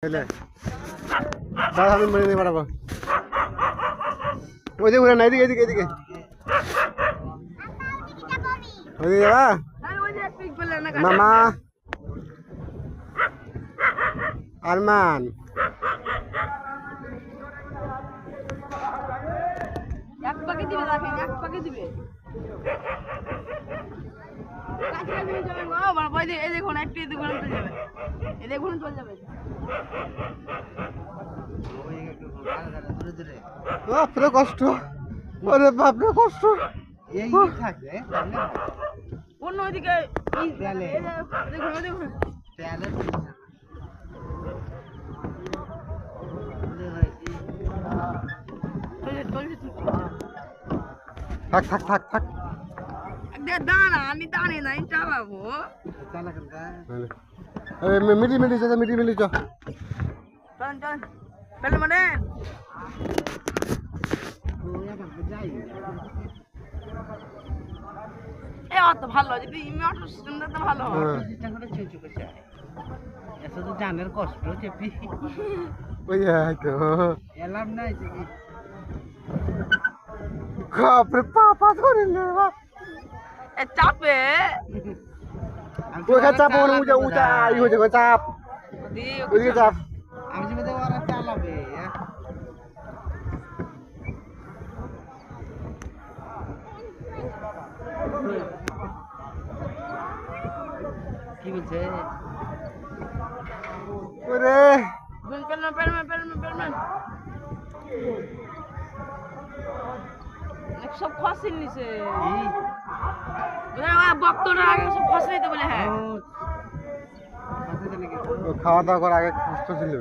হেলে দাদা আমি মেরে নিয়ে পাঠাবো ওই যে ঘুরে না এদিকে এদিকে এদিকে ওইদিকে যাবা মামা আরমান এক পাকে দিবে দেখেন এক পাকে দিবে কাছে যাবে গো বাবা এই দেখুন একটু এই দেখুন চলে যাবে এই দেখুন চলে যাবে বাপরে কষ্ট ওরে বাপরে কষ্ট এই থাকে অন্য ওইদিকে দেখুন দেখুন থাক থাক থাক থাক দাঁড়া আমি দাঁড়িয়ে নাই চালাবো মিটি মিটি চল মিটি মিটি চল চল চল চল মানে এ অত ভালো যদি ইমোটর সিস্টেমটা তো ভালো হয় এত তো জানের কষ্ট চেপি ওই তো এলাম নাই বাপরে পাপা ধরে নে এ চাপে ওইখানে চাপ উঁচা উঁচা ই হয়েছে চাপ ওইদিকে চাপ আমি যদি ওরা চালাবে কি বলছে ওরে সব খসে নিছে বক্তরা আগে সব খসে নিতে বলে হ্যাঁ খাওয়া দাওয়া করার আগে কষ্ট ছিল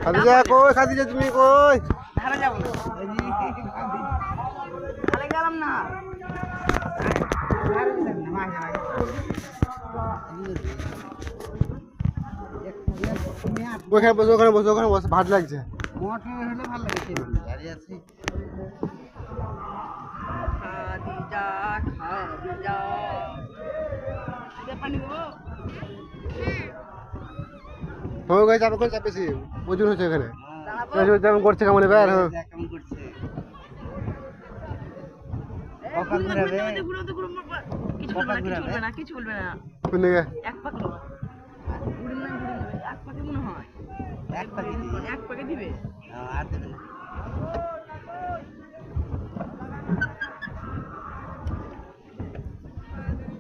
খাদিজা কই খাদিজা তুমি কই ধারে যাবো ধারে গেলাম না ওখানে বসে ওখানে বসে ওখানে বসে ভাত লাগছে মোটর হলে ভালো লাগে দাঁড়িয়ে আছি খাদিজা খাদিজা পানি দেবো হয়ে গেছে চাপ করে চাপেছি ওজন হচ্ছে এখানে যেমন করছে কেমন এবার হ্যাঁ কেমন করছে কিছু বলবে না কোন দিকে এক পাকে এক পাকে মনে হয় এক পাকে দিবে আর দেবে না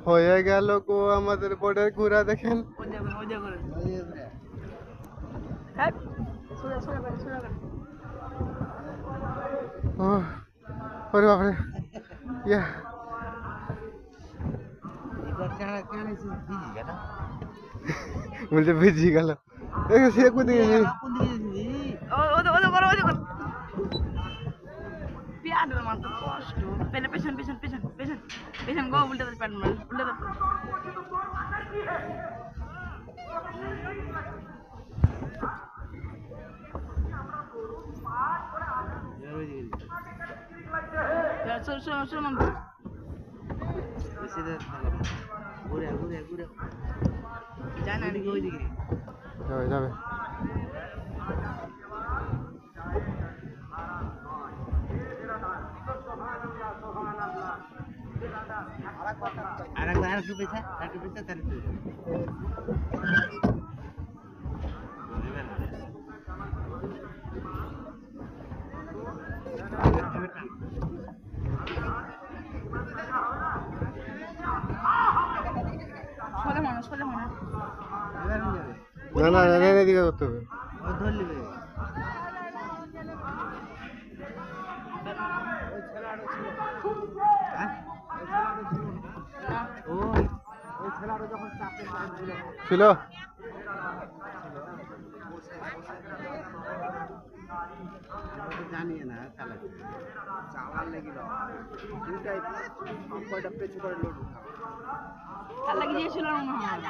হয়ে গেল গো আমাদের বোর্ডের ঘোরা দেখেন ওরে বাপরে ইয়া বলছে ভিজি গেল সে কোথায় কষ্ট পেছন পেছন পেছন পেছন পেছন গো উল্টে উল্টে যাবে যাবে আর কি পেছা তার না না না এদিকে করতে হবে ধর নেবে ছিল জানিয়ে না চালাতে চালার লেগে দুটাই কয়টা পেছু করে লোড তার লাগে যে ছিল না মনে হয়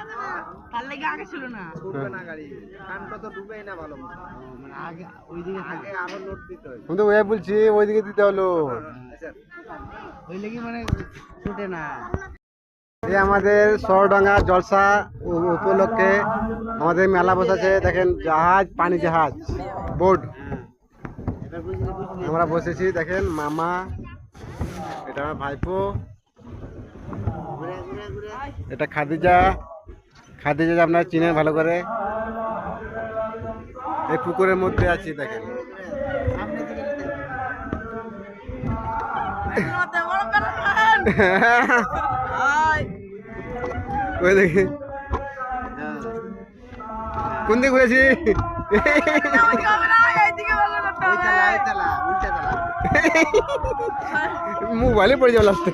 তার লাগে আগে ছিল না ছুটবে না গাড়ি কানটা তো ডুবেই না ভালো মতো মানে আগে ওইদিকে আগে আরো লোড দিতে হয় আমি তো ওই বলছি ওইদিকে দিতে হলো। আচ্ছা ওই লেগে মানে ছুটে না এই আমাদের সরডাঙ্গা জলসা উপলক্ষে আমাদের মেলা বসেছে, দেখেন জাহাজ, পানি জাহাজ, বোট। এবার বুঝলি বুঝলি আমরা বসেছি, দেখেন মামা, এটা আমার ভাইপো, ঘুরে ঘুরে ঘুরে এটা খাদিজা। খাদিজা যে আপনারা চিনেন ভালো করে। এই পুকুরের মধ্যে আছি, দেখেন। সামনে দিকে যেতে মতে বড় পেরেছেন আই ওই দেখি কোন দিকে ঘুরেছি। আমাকে হবে না এইদিকে ভালো করতে ওই হবে চালা ওই চালা উল্টা চালা মোবাইলে পড়ে যাবে লাস্টে।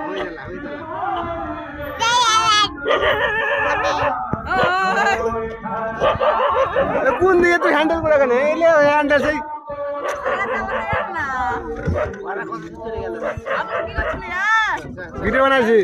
ওই চালা ওই চালা কোন দিকে তুই হ্যান্ডেল করে কেন এলে হ্যান্ডেল সেই না ওরা কত চলে গেল আপনি কি করছেন ভিডিও বানাইছি।